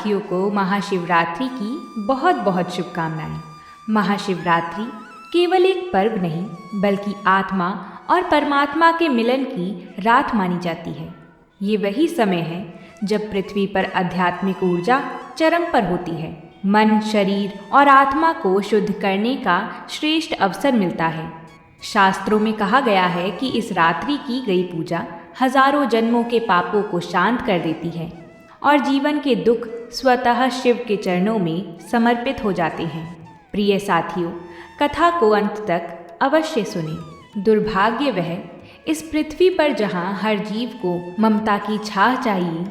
साथियों को महाशिवरात्रि की बहुत बहुत शुभकामनाएं। महाशिवरात्रि केवल एक पर्व नहीं बल्कि आत्मा और परमात्मा के मिलन की रात मानी जाती है। ये वही समय है जब पृथ्वी पर आध्यात्मिक ऊर्जा चरम पर होती है। मन, शरीर और आत्मा को शुद्ध करने का श्रेष्ठ अवसर मिलता है। शास्त्रों में कहा गया है कि इस रात्रि की गई पूजा हजारों जन्मों के पापों को शांत कर देती है और जीवन के दुख स्वतः शिव के चरणों में समर्पित हो जाते हैं। प्रिय साथियों, कथा को अंत तक अवश्य सुनें। दुर्भाग्य वह इस पृथ्वी पर जहाँ हर जीव को ममता की छाह चाहिए,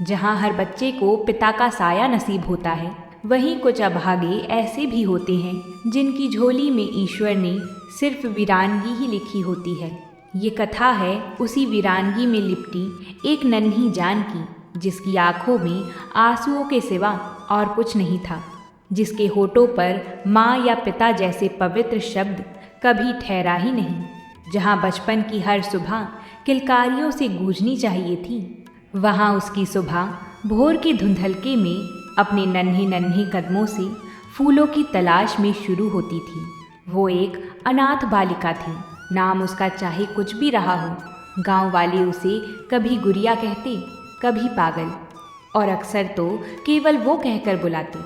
जहाँ हर बच्चे को पिता का साया नसीब होता है, वहीं कुछ अभागे ऐसे भी होते हैं जिनकी झोली में ईश्वर ने सिर्फ वीरानगी ही लिखी होती है। ये कथा है उसी वीरानगी में लिपटी एक नन्ही जान की, जिसकी आंखों में आंसुओं के सिवा और कुछ नहीं था, जिसके होठों पर माँ या पिता जैसे पवित्र शब्द कभी ठहरा ही नहीं, जहाँ बचपन की हर सुबह किलकारियों से गूंजनी चाहिए थी, वहाँ उसकी सुबह भोर के धुंधलके में अपने नन्हे नन्हे कदमों से फूलों की तलाश में शुरू होती थी। वो एक अनाथ बालिका थी। नाम उसका चाहे कुछ भी रहा हो, गांव वाले उसे कभी गुड़िया कहते, कभी पागल, और अक्सर तो केवल वो कहकर बुलाते।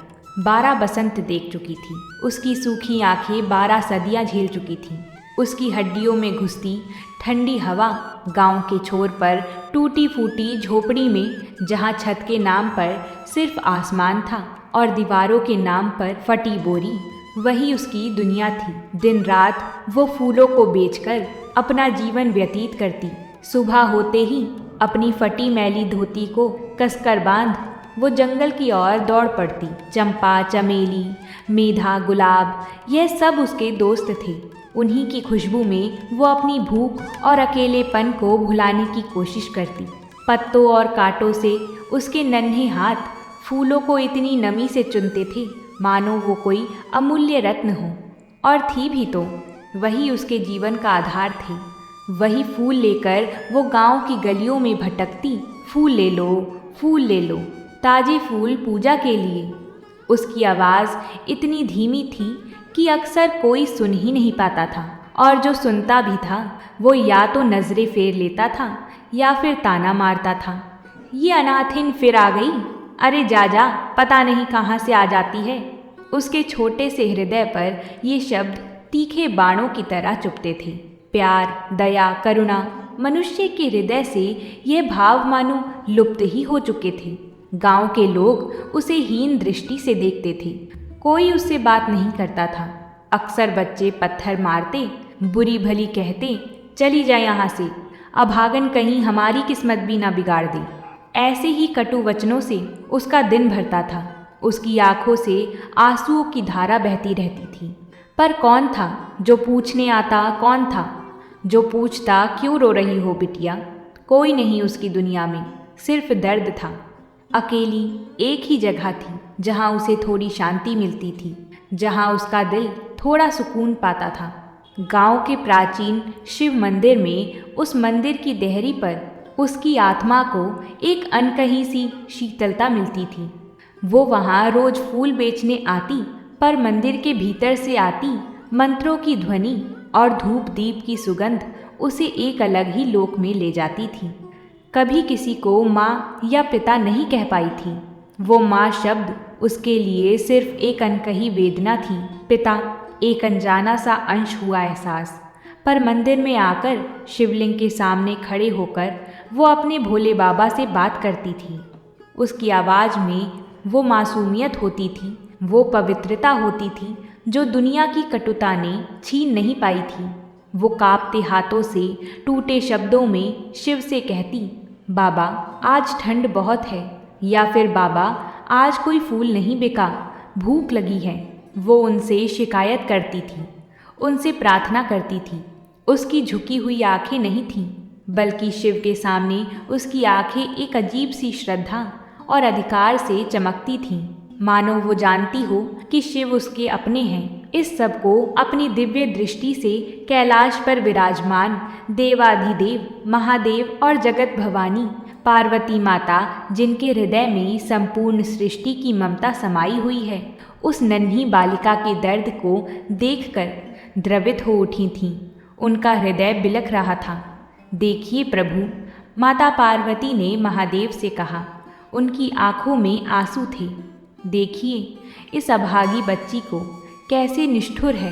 12 बसंत देख चुकी थी, उसकी सूखी आंखें 12 सदियां झेल चुकी थीं। उसकी हड्डियों में घुसती ठंडी हवा, गांव के छोर पर टूटी फूटी झोपड़ी में जहां छत के नाम पर सिर्फ आसमान था और दीवारों के नाम पर फटी बोरी, वही उसकी दुनिया थी। दिन रात वो फूलों को बेचकर अपना जीवन व्यतीत करती। सुबह होते ही अपनी फटी मैली धोती को कसकर बांध वो जंगल की ओर दौड़ पड़ती। चंपा, चमेली, मेधा, गुलाब, यह सब उसके दोस्त थे। उन्हीं की खुशबू में वो अपनी भूख और अकेलेपन को भुलाने की कोशिश करती। पत्तों और कांटों से उसके नन्हे हाथ फूलों को इतनी नमी से चुनते थे मानो वो कोई अमूल्य रत्न हो, और थी भी तो। वही उसके जीवन का आधार थे। वही फूल लेकर वो गांव की गलियों में भटकती। फूल ले लो, फूल ले लो, ताजे फूल पूजा के लिए। उसकी आवाज़ इतनी धीमी थी कि अक्सर कोई सुन ही नहीं पाता था, और जो सुनता भी था वो या तो नज़रें फेर लेता था या फिर ताना मारता था। ये अनाथिन फिर आ गई, अरे जा जा, पता नहीं कहाँ से आ जाती है। उसके छोटे से हृदय पर ये शब्द तीखे बाणों की तरह चुभते थे। प्यार, दया, करुणा, मनुष्य के हृदय से ये भाव मानो लुप्त ही हो चुके थे। गांव के लोग उसे हीन दृष्टि से देखते थे। कोई उससे बात नहीं करता था। अक्सर बच्चे पत्थर मारते, बुरी भली कहते, चली जा यहाँ से, अभागन कहीं हमारी किस्मत भी ना बिगाड़ दे। ऐसे ही कटु वचनों से उसका दिन भरता था। उसकी आंखों से आंसुओं की धारा बहती रहती थी। पर कौन था जो पूछने आता? कौन था जो पूछता, क्यों रो रही हो बिटिया? कोई नहीं उसकी दुनिया में, सिर्फ दर्द था। अकेली एक ही जगह थी जहाँ उसे थोड़ी शांति मिलती थी, जहाँ उसका दिल थोड़ा सुकून पाता था। गांव के प्राचीन शिव मंदिर में, उस मंदिर की देहरी पर उसकी आत्मा को एक अनकही सी शीतलता मिलती थी। वो वहाँ रोज फूल बेचने आती, पर मंदिर के भीतर से आती मंत्रों की ध्वनि और धूप दीप की सुगंध उसे एक अलग ही लोक में ले जाती थी। कभी किसी को माँ या पिता नहीं कह पाई थी। वो माँ शब्द उसके लिए सिर्फ एक अनकही वेदना थी। पिता एक अनजाना सा अंश हुआ एहसास। पर मंदिर में आकर शिवलिंग के सामने खड़े होकर वो अपने भोले बाबा से बात करती थी। उसकी आवाज़ में वो मासूमियत होती थी, वो पवित्रता होती थी जो दुनिया की कटुता ने छीन नहीं पाई थी। वो कांपते हाथों से टूटे शब्दों में शिव से कहती, बाबा आज ठंड बहुत है, या फिर बाबा आज कोई फूल नहीं बिका, भूख लगी है। वो उनसे शिकायत करती थी, उनसे प्रार्थना करती थी। उसकी झुकी हुई आंखें नहीं थीं, बल्कि शिव के सामने उसकी आंखें एक अजीब सी श्रद्धा और अधिकार से चमकती थीं, मानो वो जानती हो कि शिव उसके अपने हैं। इस सब को अपनी दिव्य दृष्टि से कैलाश पर विराजमान देवाधिदेव महादेव और जगत भवानी पार्वती माता, जिनके हृदय में संपूर्ण सृष्टि की ममता समाई हुई है, उस नन्ही बालिका के दर्द को देखकर द्रवित हो उठी थीं। उनका हृदय बिलख रहा था। देखिए प्रभु, माता पार्वती ने महादेव से कहा। उनकी आंखों में आंसू थे। देखिए, इस अभागी बच्ची को कैसे निष्ठुर है।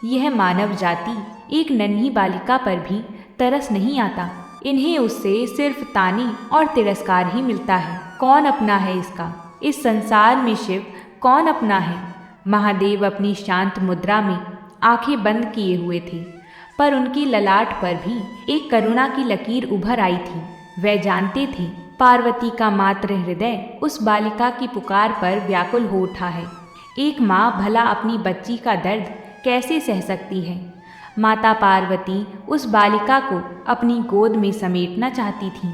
यह मानव जाति एक नन्ही बालिका पर भी तरस नहीं आता। इन्हें उससे सिर्फ ताने और तिरस्कार ही मिलता है। कौन अपना है इसका? इस संसार में शिव कौन अपना है? महादेव अपनी शांत मुद्रा में आंखें बंद किए हुए थे, पर उनकी ललाट पर भी एक करुणा की लकीर उभर आई थी। वे जानते थे पार्वती का मातृ हृदय उस बालिका की पुकार पर व्याकुल हो उठा है। एक माँ भला अपनी बच्ची का दर्द कैसे सह सकती है? माता पार्वती उस बालिका को अपनी गोद में समेटना चाहती थीं,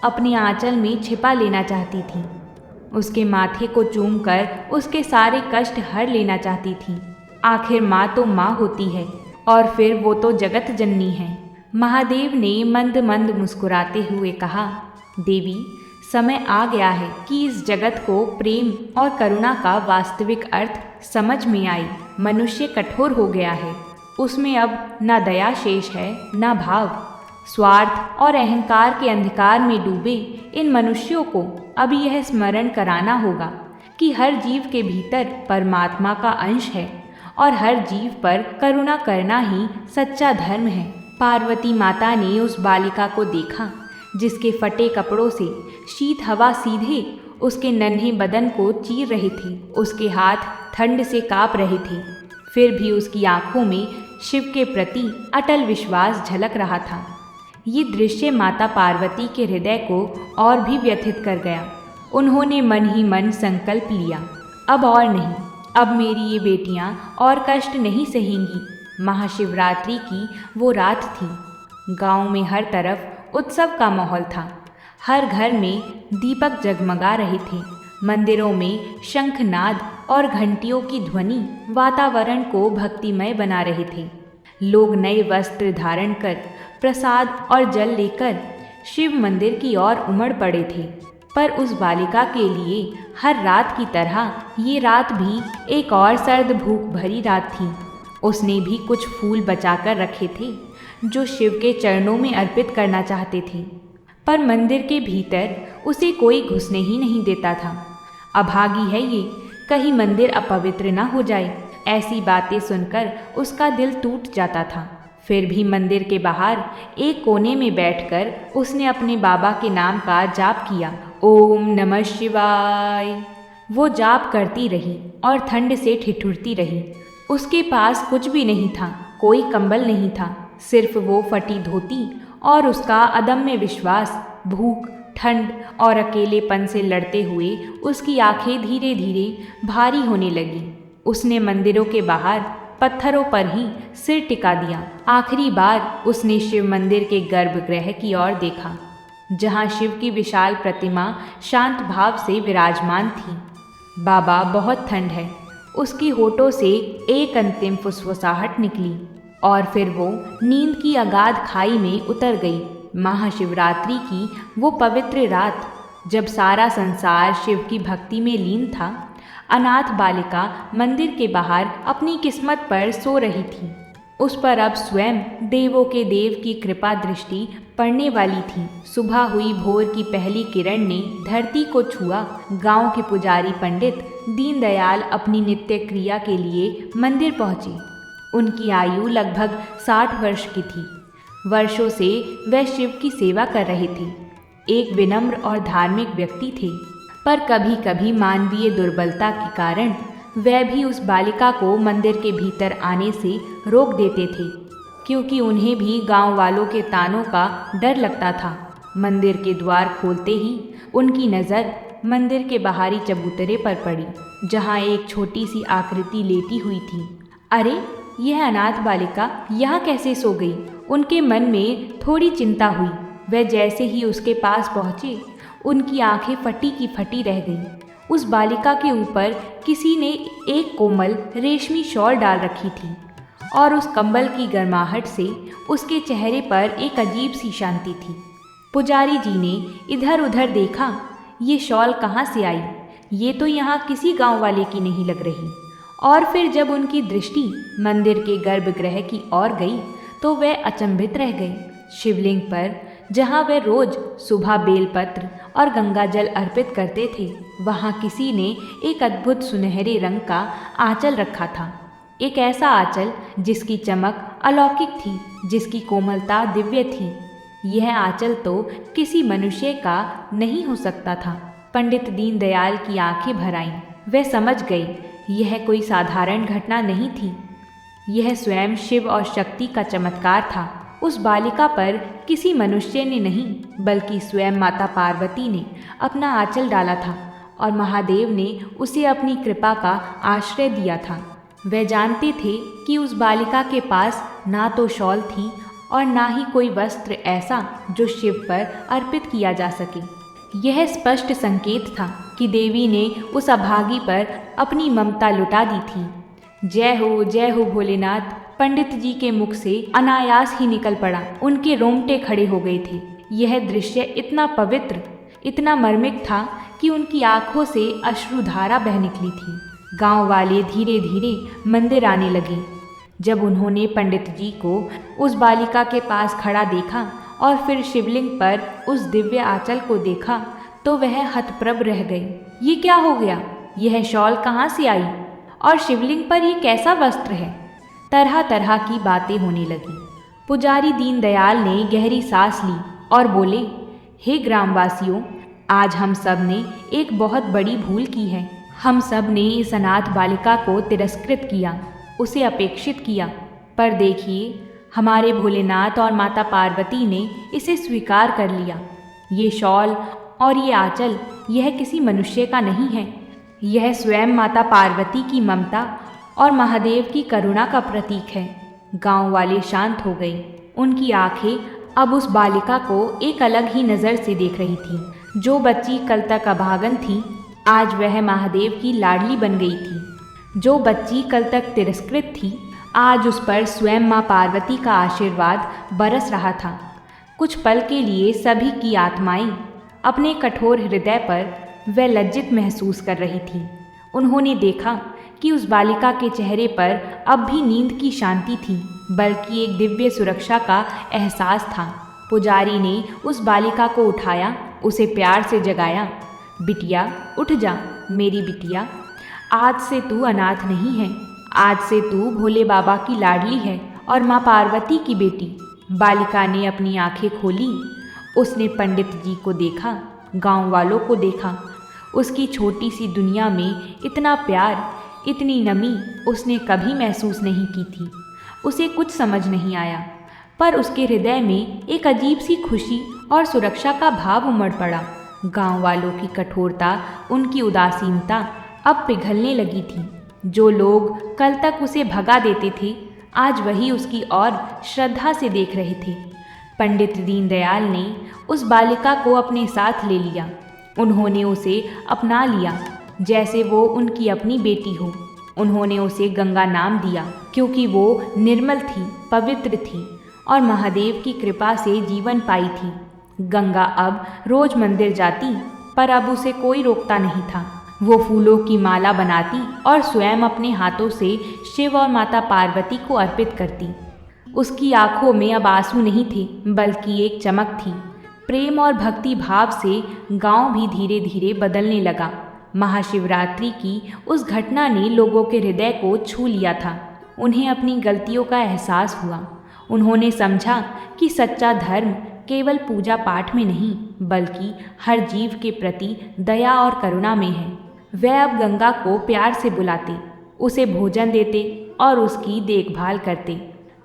अपने आंचल में छिपा लेना चाहती थीं, उसके माथे को चूमकर उसके सारे कष्ट हर लेना चाहती थीं। आखिर माँ तो माँ होती है, और फिर वो तो जगत जननी है। महादेव ने मंद मंद मुस्कुराते हुए कहा, देवी, समय आ गया है कि इस जगत को प्रेम और करुणा का वास्तविक अर्थ समझ में आए। मनुष्य कठोर हो गया है। उसमें अब न दया शेष है, न भाव। स्वार्थ और अहंकार के अंधकार में डूबे इन मनुष्यों को अब यह स्मरण कराना होगा कि हर जीव के भीतर परमात्मा का अंश है और हर जीव पर करुणा करना ही सच्चा धर्म है। पार्वती माता ने उस बालिका को देखा, जिसके फटे कपड़ों से शीत हवा सीधे उसके नन्हे बदन को चीर रही थी। उसके हाथ ठंड से काँप रहे थे, फिर भी उसकी आंखों में शिव के प्रति अटल विश्वास झलक रहा था। ये दृश्य माता पार्वती के हृदय को और भी व्यथित कर गया। उन्होंने मन ही मन संकल्प लिया, अब और नहीं, अब मेरी ये बेटियां और कष्ट नहीं सहेंगी। महाशिवरात्रि की वो रात थी। गांव में हर तरफ उत्सव का माहौल था। हर घर में दीपक जगमगा रहे थे। मंदिरों में शंखनाद और घंटियों की ध्वनि वातावरण को भक्तिमय बना रहे थे। लोग नए वस्त्र धारण कर प्रसाद और जल लेकर शिव मंदिर की ओर उमड़ पड़े थे। पर उस बालिका के लिए हर रात की तरह ये रात भी एक और सर्द भूख भरी रात थी। उसने भी कुछ फूल बचाकर रखे थे जो शिव के चरणों में अर्पित करना चाहते थे, पर मंदिर के भीतर उसे कोई घुसने ही नहीं देता था। अभागी है ये, कहीं मंदिर अपवित्र न हो जाए। ऐसी बातें सुनकर उसका दिल टूट जाता था। फिर भी मंदिर के बाहर एक कोने में बैठकर उसने अपने बाबा के नाम का जाप किया। ओम नमः शिवाय। वो जाप करती रही और ठंड से ठिठुरती रही। उसके पास कुछ भी नहीं था, कोई कंबल नहीं था, सिर्फ वो फटी धोती और उसका अदम्य विश्वास। भूख, ठंड और अकेलेपन से लड़ते हुए उसकी आंखें धीरे धीरे भारी होने लगीं। उसने मंदिरों के बाहर पत्थरों पर ही सिर टिका दिया। आखिरी बार उसने शिव मंदिर के गर्भगृह की ओर देखा, जहाँ शिव की विशाल प्रतिमा शांत भाव से विराजमान थी। बाबा, बहुत ठंड है। उसकी होठों से एक अंतिम फुसफुसाहट निकली और फिर वो नींद की अगाध खाई में उतर गई। महाशिवरात्रि की वो पवित्र रात, जब सारा संसार शिव की भक्ति में लीन था, अनाथ बालिका मंदिर के बाहर अपनी किस्मत पर सो रही थी। उस पर अब स्वयं देवों के देव की कृपा दृष्टि पड़ने वाली थी। सुबह हुई भोर की पहली किरण ने धरती को छुआ। गांव के पुजारी पंडित दीनदयाल अपनी नित्य क्रिया के लिए मंदिर पहुँचे। उनकी आयु लगभग 60 वर्ष की थी। वर्षों से वह शिव की सेवा कर रहे थे। एक विनम्र और धार्मिक व्यक्ति थे, पर कभी कभी मानवीय दुर्बलता के कारण वह भी उस बालिका को मंदिर के भीतर आने से रोक देते थे, क्योंकि उन्हें भी गांव वालों के तानों का डर लगता था। मंदिर के द्वार खोलते ही उनकी नज़र मंदिर के बाहरी चबूतरे पर पड़ी, जहां एक छोटी सी आकृति लेटी हुई थी। अरे, यह अनाथ बालिका यहाँ कैसे सो गई? उनके मन में थोड़ी चिंता हुई। वह जैसे ही उसके पास पहुँचे, उनकी आंखें फटी की फटी रह गईं। उस बालिका के ऊपर किसी ने एक कोमल रेशमी शॉल डाल रखी थी और उस कंबल की गर्माहट से उसके चेहरे पर एक अजीब सी शांति थी। पुजारी जी ने इधर उधर देखा, ये शॉल कहाँ से आई? ये तो यहाँ किसी गांव वाले की नहीं लग रही। और फिर जब उनकी दृष्टि मंदिर के गर्भगृह की ओर गई तो वे अचंभित रह गए। शिवलिंग पर, जहाँ वे रोज सुबह बेलपत्र और गंगाजल अर्पित करते थे, वहाँ किसी ने एक अद्भुत सुनहरे रंग का आंचल रखा था। एक ऐसा आंचल जिसकी चमक अलौकिक थी, जिसकी कोमलता दिव्य थी। यह आंचल तो किसी मनुष्य का नहीं हो सकता था। पंडित दीनदयाल की आंखें भर आईं। वे समझ गए यह कोई साधारण घटना नहीं थी। यह स्वयं शिव और शक्ति का चमत्कार था। उस बालिका पर किसी मनुष्य ने नहीं, बल्कि स्वयं माता पार्वती ने अपना आंचल डाला था और महादेव ने उसे अपनी कृपा का आश्रय दिया था। वे जानते थे कि उस बालिका के पास ना तो शॉल थी और ना ही कोई वस्त्र ऐसा जो शिव पर अर्पित किया जा सके। यह स्पष्ट संकेत था कि देवी ने उस अभागी पर अपनी ममता लुटा दी थी। जय हो भोलेनाथ पंडित जी के मुख से अनायास ही निकल पड़ा। उनके रोंगटे खड़े हो गए थे। यह दृश्य इतना पवित्र, इतना मर्मिक था कि उनकी आंखों से अश्रुधारा बह निकली थी। गांव वाले धीरे धीरे मंदिर आने लगे। जब उन्होंने पंडित जी को उस बालिका के पास खड़ा देखा और फिर शिवलिंग पर उस दिव्य आंचल को देखा तो वह हतप्रभ रह गए। ये क्या हो गया? यह शॉल कहाँ से आई? और शिवलिंग पर ये कैसा वस्त्र है? तरह तरह की बातें होने लगी। पुजारी दीनदयाल ने गहरी सांस ली और बोले, हे ग्रामवासियों, आज हम सब ने एक बहुत बड़ी भूल की है। हम सब ने इस अनाथ बालिका को तिरस्कृत किया, उसे अपेक्षित किया। पर देखिए, हमारे भोलेनाथ और माता पार्वती ने इसे स्वीकार कर लिया। ये शॉल और ये आंचल यह किसी मनुष्य का नहीं है। यह स्वयं माता पार्वती की ममता और महादेव की करुणा का प्रतीक है। गांव वाले शांत हो गए। उनकी आंखें अब उस बालिका को एक अलग ही नज़र से देख रही थी। जो बच्ची कल तक अभागन थी, आज वह महादेव की लाडली बन गई थी। जो बच्ची कल तक तिरस्कृत थी, आज उस पर स्वयं माँ पार्वती का आशीर्वाद बरस रहा था। कुछ पल के लिए सभी की आत्माएं अपने कठोर हृदय पर वह लज्जित महसूस कर रही थीं। उन्होंने देखा कि उस बालिका के चेहरे पर अब भी नींद की शांति थी, बल्कि एक दिव्य सुरक्षा का एहसास था। पुजारी ने उस बालिका को उठाया, उसे प्यार से जगाया। बिटिया, उठ जा मेरी बिटिया। आज से तू अनाथ नहीं है। आज से तू भोले बाबा की लाडली है और माँ पार्वती की बेटी। बालिका ने अपनी आंखें खोली। उसने पंडित जी को देखा, गांव वालों को देखा। उसकी छोटी सी दुनिया में इतना प्यार, इतनी नमी उसने कभी महसूस नहीं की थी। उसे कुछ समझ नहीं आया, पर उसके हृदय में एक अजीब सी खुशी और सुरक्षा का भाव उमड़ पड़ा। गांव वालों की कठोरता, उनकी उदासीनता अब पिघलने लगी थी। जो लोग कल तक उसे भगा देते थे, आज वही उसकी ओर श्रद्धा से देख रहे थे। पंडित दीनदयाल ने उस बालिका को अपने साथ ले लिया। उन्होंने उसे अपना लिया जैसे वो उनकी अपनी बेटी हो। उन्होंने उसे गंगा नाम दिया, क्योंकि वो निर्मल थी, पवित्र थी और महादेव की कृपा से जीवन पाई थी। गंगा अब रोज मंदिर जाती, पर अब उसे कोई रोकता नहीं था। वो फूलों की माला बनाती और स्वयं अपने हाथों से शिव और माता पार्वती को अर्पित करती। उसकी आंखों में अब आंसू नहीं थे, बल्कि एक चमक थी। प्रेम और भक्ति भाव से गांव भी धीरे धीरे बदलने लगा। महाशिवरात्रि की उस घटना ने लोगों के हृदय को छू लिया था। उन्हें अपनी गलतियों का एहसास हुआ। उन्होंने समझा कि सच्चा धर्म केवल पूजा पाठ में नहीं, बल्कि हर जीव के प्रति दया और करुणा में है। वह अब गंगा को प्यार से बुलाते, उसे भोजन देते और उसकी देखभाल करते।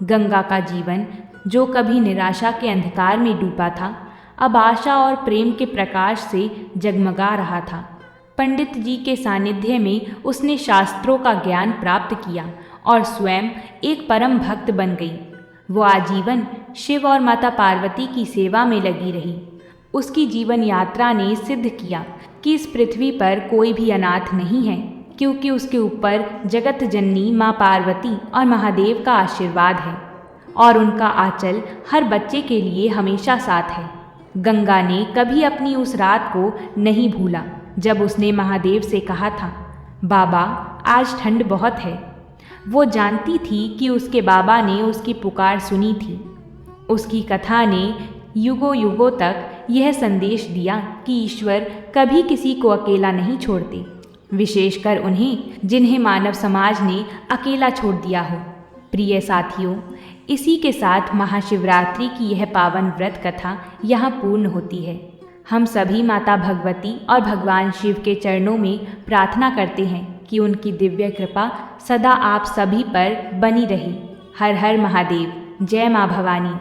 गंगा का जीवन, जो कभी निराशा के अंधकार में डूबा था, अब आशा और प्रेम के प्रकाश से जगमगा रहा था। पंडित जी के सानिध्य में उसने शास्त्रों का ज्ञान प्राप्त किया और स्वयं एक परम भक्त बन गई। वो आजीवन शिव और माता पार्वती की सेवा में लगी रही। उसकी जीवन यात्रा ने सिद्ध किया कि इस पृथ्वी पर कोई भी अनाथ नहीं है, क्योंकि उसके ऊपर जगत जननी माँ पार्वती और महादेव का आशीर्वाद है और उनका आंचल हर बच्चे के लिए हमेशा साथ है। गंगा ने कभी अपनी उस रात को नहीं भूला जब उसने महादेव से कहा था, बाबा आज ठंड बहुत है। वो जानती थी कि उसके बाबा ने उसकी पुकार सुनी थी। उसकी कथा ने युगों युगों तक यह संदेश दिया कि ईश्वर कभी किसी को अकेला नहीं छोड़ते, विशेषकर उन्हें जिन्हें मानव समाज ने अकेला छोड़ दिया हो। प्रिय साथियों, इसी के साथ महाशिवरात्रि की यह पावन व्रत कथा यहाँ पूर्ण होती है। हम सभी माता भगवती और भगवान शिव के चरणों में प्रार्थना करते हैं कि उनकी दिव्य कृपा सदा आप सभी पर बनी रहे। हर हर महादेव। जय माँ भवानी।